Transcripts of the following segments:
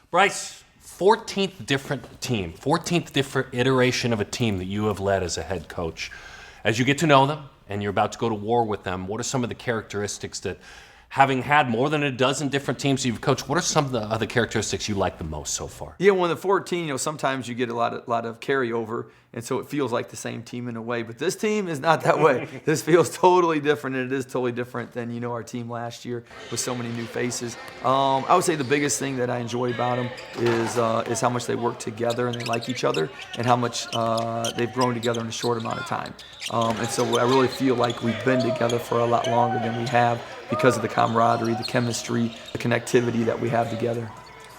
Bryce, 14th different team, 14th different iteration of a team that you have led as a head coach. As you get to know them and you're about to go to war with them, what are some of the characteristics that, having had more than a dozen different teams you've coached, what are some of the other characteristics you like the most so far? Yeah, well, in the 14, sometimes you get a lot of carryover, and so it feels like the same team in a way. But this team is not that way. This feels totally different, and it is totally different than our team last year with so many new faces. I would say the biggest thing that I enjoy about them is how much they work together and they like each other, and how much they've grown together in a short amount of time. And so I really feel like we've been together for a lot longer than we have, because of the camaraderie, the chemistry, the connectivity that we have together.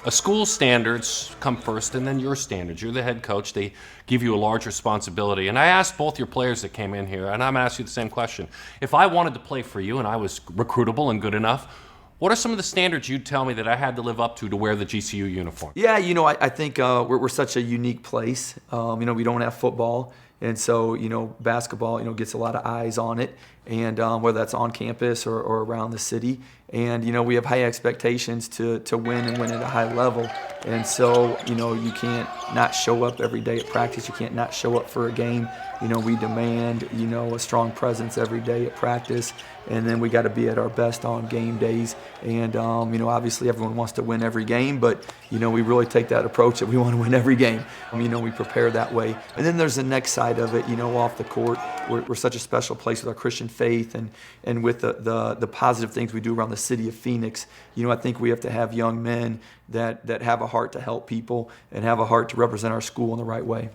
A school's standards come first, and then your standards. You're the head coach. They give you a large responsibility. And I asked both your players that came in here, and I'm going to ask you the same question. If I wanted to play for you and I was recruitable and good enough, what are some of the standards you'd tell me that I had to live up to wear the GCU uniform? Yeah, I think we're such a unique place. We don't have football. And so, basketball, gets a lot of eyes on it, and whether that's on campus or around the city. And, we have high expectations to win and win at a high level. And so, you can't not show up every day at practice. You can't not show up for a game. We demand, a strong presence every day at practice. And then we got to be at our best on game days. And, obviously everyone wants to win every game, but, we really take that approach that we want to win every game. We prepare that way. And then there's the next side of it, off the court. We're such a special place with our Christian faith and with the positive things we do around the city of Phoenix. I think we have to have young men that have a heart to help people and have a heart to represent our school in the right way.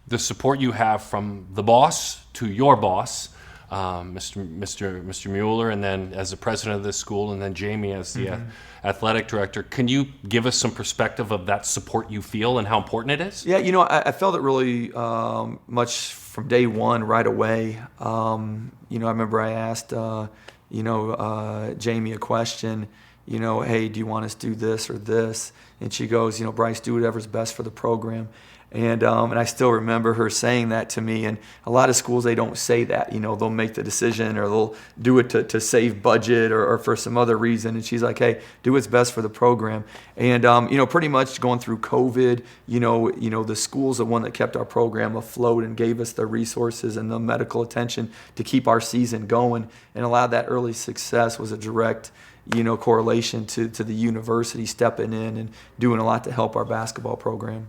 The support you have from the boss to your boss, Mr. Mueller, and then as the president of this school, and then Jamie as the athletic director. Can you give us some perspective of that support you feel and how important it is? Yeah, I felt it really much from day one, right away. I remember I asked, Jamie a question, hey, do you want us to do this or this? And she goes, Bryce, do whatever's best for the program. And I still remember her saying that to me. And a lot of schools, they don't say that. They'll make the decision, or they'll do it to save budget or for some other reason. And she's like, hey, do what's best for the program. And, pretty much going through COVID, the school's the one that kept our program afloat and gave us the resources and the medical attention to keep our season going. And a lot of that early success was a direct correlation to the university stepping in and doing a lot to help our basketball program.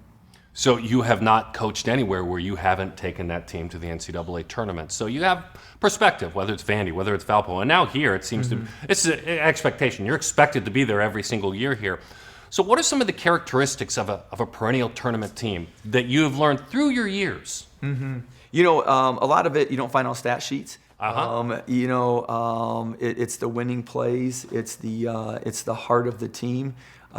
So you have not coached anywhere where you haven't taken that team to the NCAA tournament. So you have perspective, whether it's Vandy, whether it's Valpo. And now here it seems it's an expectation. You're expected to be there every single year here. So what are some of the characteristics of a perennial tournament team that you have learned through your years? A lot of it you don't find on stat sheets. It's the winning plays. It's the heart of the team. We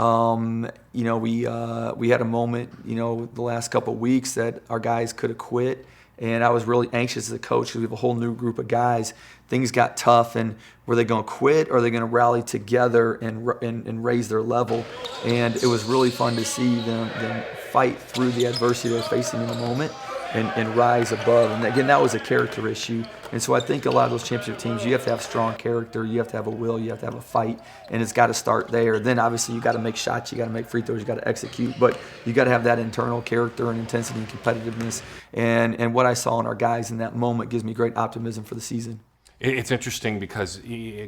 had a moment, the last couple of weeks that our guys could have quit, and I was really anxious as a coach because we have a whole new group of guys. Things got tough, and were they going to quit, or are they going to rally together and raise their level? And it was really fun to see them fight through the adversity they're facing in the moment and rise above. And again, that was a character issue. And so I think a lot of those championship teams, you have to have strong character, you have to have a will, you have to have a fight, and it's got to start there. Then obviously you got to make shots, you got to make free throws, you got to execute, but you got to have that internal character and intensity and competitiveness. And what I saw in our guys in that moment gives me great optimism for the season. It's interesting because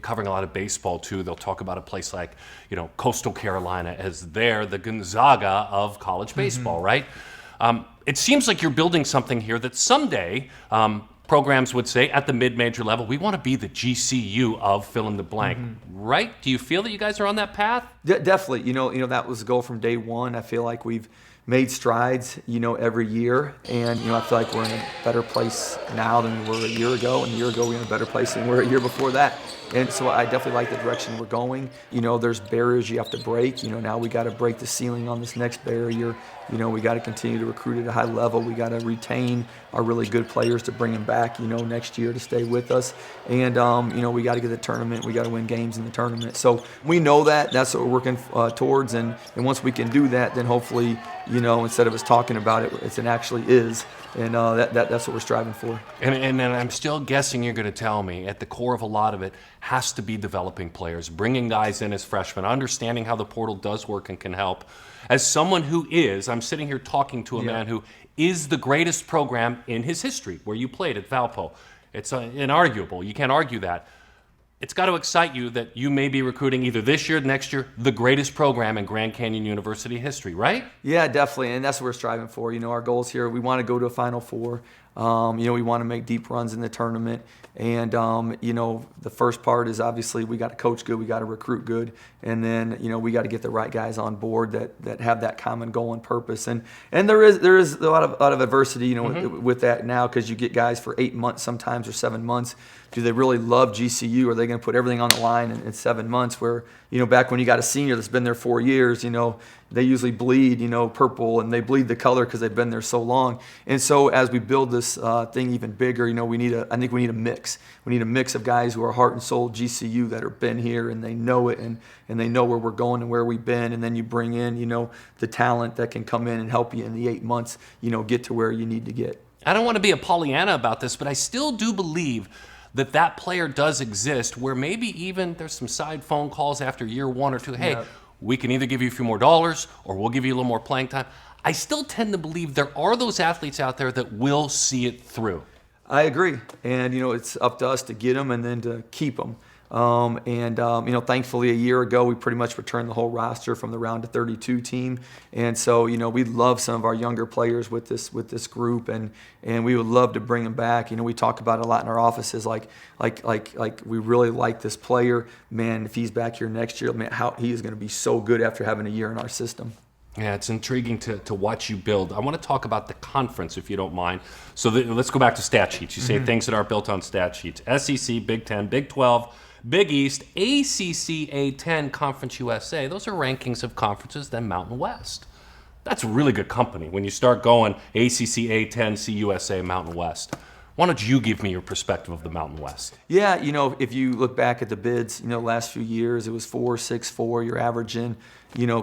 covering a lot of baseball too, they'll talk about a place like, Coastal Carolina as the Gonzaga of college baseball, right? It seems like you're building something here that someday programs would say at the mid-major level, we want to be the GCU of fill in the blank, right? Do you feel that you guys are on that path? Definitely. That was the goal from day one. I feel like we've made strides, every year. And, I feel like we're in a better place now than we were a year ago. And a year ago, we were in a better place than we were a year before that. And so I definitely like the direction we're going. There's barriers you have to break. Now we got to break the ceiling on this next barrier. We got to continue to recruit at a high level. We got to retain our really good players to bring them back, next year to stay with us. And, we got to get the tournament. We got to win games in the tournament. So we know that. That's what we're working towards. And once we can do that, then hopefully, instead of us talking about it, it actually is. And that's what we're striving for. And I'm still guessing you're going to tell me at the core of a lot of it has to be developing players, bringing guys in as freshmen, understanding how the portal does work and can help. As someone I'm sitting here talking to a man who is the greatest program in his history, where you played at Valpo. It's inarguable. You can't argue that. It's got to excite you that you may be recruiting either this year, next year, the greatest program in Grand Canyon University history, right? Yeah, definitely, and that's what we're striving for. Our goals here, we want to go to a Final Four. We want to make deep runs in the tournament. And, the first part is obviously we got to coach good, we got to recruit good, and then, we got to get the right guys on board that have that common goal and purpose. And there is a lot of adversity, with that now, because you get guys for 8 months sometimes or 7 months. Do they really love GCU? Are they going to put everything on the line in 7 months? Where, back when you got a senior that's been there 4 years, they usually bleed, purple, and they bleed the color because they've been there so long. And so as we build this thing even bigger, I think we need a mix. We need a mix of guys who are heart and soul GCU that have been here and they know it and they know where we're going and where we've been. And then you bring in, the talent that can come in and help you in the 8 months, get to where you need to get. I don't want to be a Pollyanna about this, but I still do believe that player does exist, where maybe even there's some side phone calls after year 1 or 2. Hey, we can either give you a few more dollars or we'll give you a little more playing time. I still tend to believe there are those athletes out there that will see it through. I agree. And, it's up to us to get them and then to keep them. Thankfully a year ago, we pretty much returned the whole roster from the round of 32 team. And so, we love some of our younger players with this group and we would love to bring them back. We talk about it a lot in our offices, like we really like this player. Man, if he's back here next year, man, how he is going to be so good after having a year in our system. Yeah, it's intriguing to watch you build. I want to talk about the conference, if you don't mind. So let's go back to stat sheets. You say things that aren't built on stat sheets. SEC, Big 10, Big 12, Big East, ACC, A10, Conference USA. Those are rankings of conferences, then Mountain West. That's really good company when you start going ACC, A10, CUSA, Mountain West. Why don't you give me your perspective of the Mountain West? Yeah, if you look back at the bids, last few years, it was 4, 6, 4. You're averaging,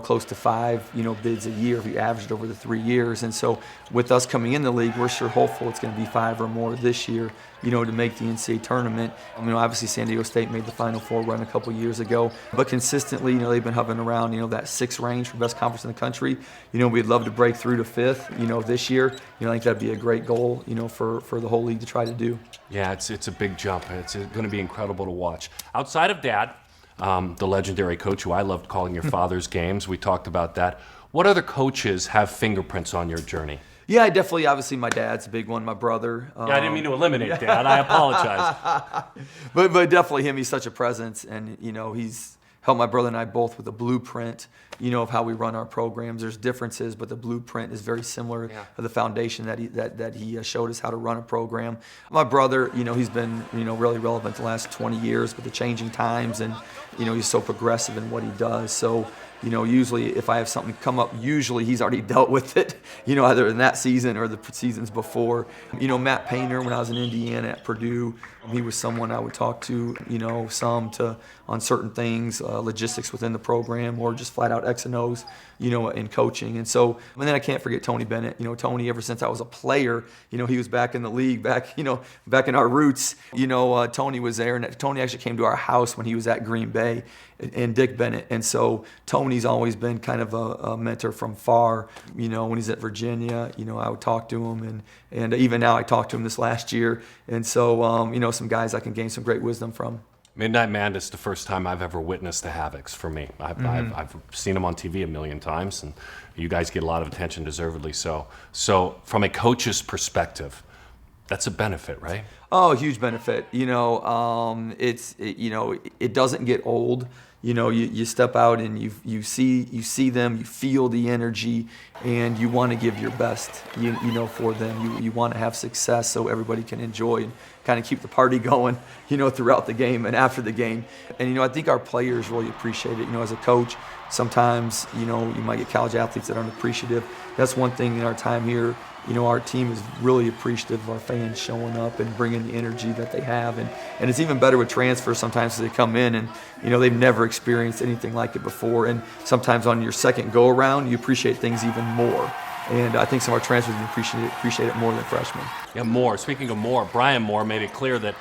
close to 5, bids a year if you averaged over the 3 years. And so with us coming in the league, we're sure hopeful it's going to be 5 or more this year, to make the NCAA tournament. Obviously San Diego State made the Final Four run a couple years ago, but consistently, they've been hovering around, that 6 range for best conference in the country. We'd love to break through to 5th, this year. I think that'd be a great goal, for the whole league to try to do. Yeah, it's a big jump. It's going to be incredible to watch. Outside of Dad, the legendary coach who I loved calling your father's games, we talked about that. What other coaches have fingerprints on your journey? Yeah, obviously my dad's a big one, my brother. Yeah, I didn't mean to eliminate Dad. I apologize. But definitely him, he's such a presence, and, he's helped my brother and I both with a blueprint, of how we run our programs. There's differences, but the blueprint is very similar to the foundation that he showed us how to run a program. My brother, he's been, really relevant the last 20 years with the changing times, and, he's so progressive in what he does. So, usually if I have something come up, usually he's already dealt with it, either in that season or the seasons before. Matt Painter, when I was in Indiana at Purdue, he was someone I would talk to, on certain things, logistics within the program, or just flat out X and O's, in coaching. And then I can't forget Tony Bennett. Tony, ever since I was a player, he was back in the league, back in our roots. Tony was there, and Tony actually came to our house when he was at Green Bay, and Dick Bennett. And so Tony's always been kind of a mentor from far. When he's at Virginia, I would talk to him, and even now I talked to him this last year. And so, some guys I can gain some great wisdom from. Midnight Madness, the first time I've ever witnessed the Havocs for me. I've seen them on TV a million times, and you guys get a lot of attention, deservedly so. So from a coach's perspective, that's a benefit, right? Oh, a huge benefit. It doesn't get old. You step out and you see them, you feel the energy, and you want to give your best, for them. You want to have success so everybody can enjoy and kind of keep the party going, throughout the game and after the game. And, I think our players really appreciate it. As a coach, sometimes, you might get college athletes that aren't appreciative. That's one thing in our time here. Our team is really appreciative of our fans showing up and bringing the energy that they have. And it's even better with transfers sometimes as they come in and, they've never experienced anything like it before. And sometimes on your second go-around, you appreciate things even more. And I think some of our transfers appreciate it more than freshmen. Yeah, more. Speaking of more, Brian Moore made it clear that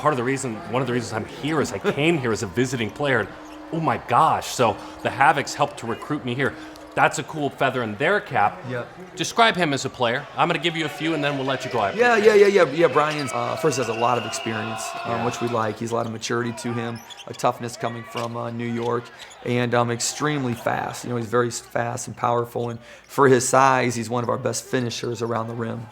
one of the reasons I'm here is I came here as a visiting player. Oh my gosh, so the Havocs helped to recruit me here. That's a cool feather in their cap. Yep. Describe him as a player. I'm going to give you a few, and then we'll let you go. Yeah. Brian first has a lot of experience, which we like. He's a lot of maturity to him, a toughness coming from New York, and extremely fast. He's very fast and powerful, and for his size, he's one of our best finishers around the rim.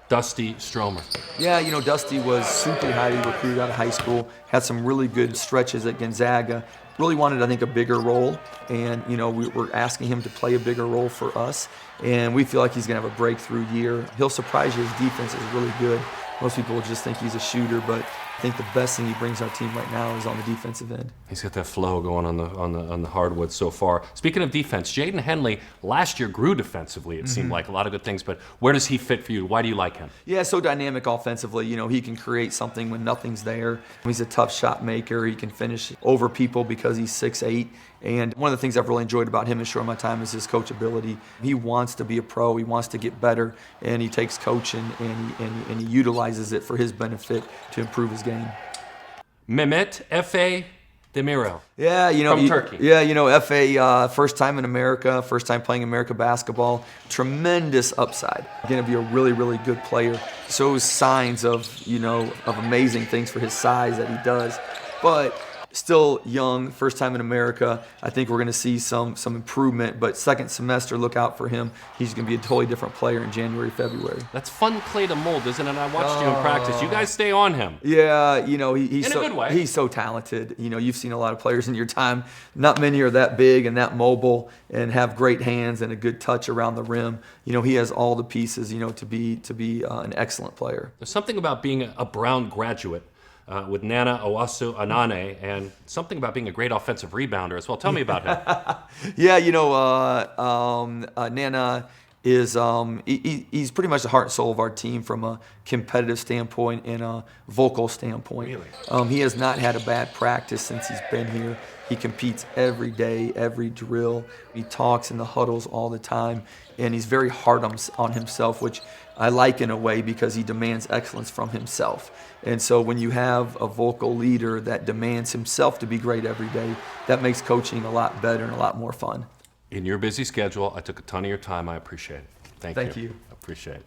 Dusty Stromer. Yeah, Dusty was super highly recruited out of high school, had some really good stretches at Gonzaga, really wanted, I think, a bigger role, and, we're asking him to play a bigger role for us, and we feel like he's going to have a breakthrough year. He'll surprise you. His defense is really good. Most people will just think he's a shooter, but I think the best thing he brings our team right now is on the defensive end. He's got that flow going on the hardwood so far. Speaking of defense, Jaden Henley last year grew defensively. It seemed like a lot of good things, but where does he fit for you? Why do you like him? Yeah, so dynamic offensively. He can create something when nothing's there. He's a tough shot maker. He can finish over people because he's 6'8". And one of the things I've really enjoyed about him in short amount of time is his coachability. He wants to be a pro. He wants to get better, and he takes coaching and he utilizes it for his benefit to improve his game. Mehmet Efe Demiro. Yeah, from Turkey. Yeah, Efe, first time in America, first time playing America basketball. Tremendous upside. Going to be a really, really good player. Shows signs of amazing things for his size that he does, but still young, first time in America. I think we're going to see some improvement, but second semester, look out for him. He's going to be a totally different player in January, February. That's fun clay to mold, isn't it? I watched you in practice. You guys stay on him. Yeah, he's in so, a good way. He's so talented. You've seen a lot of players in your time. Not many are that big and that mobile and have great hands and a good touch around the rim. He has all the pieces, to be an excellent player. There's something about being a Brown graduate with Nana Owasu Anane, and something about being a great offensive rebounder as well. Tell me about him. Yeah, Nana is he's pretty much the heart and soul of our team from a competitive standpoint and a vocal standpoint. Really? He has not had a bad practice since he's been here. He competes every day, every drill. He talks in the huddles all the time, and he's very hard on himself, which I like in a way because he demands excellence from himself. And so when you have a vocal leader that demands himself to be great every day, that makes coaching a lot better and a lot more fun. In your busy schedule, I took a ton of your time. I appreciate it. Thank you. Thank you. I appreciate it.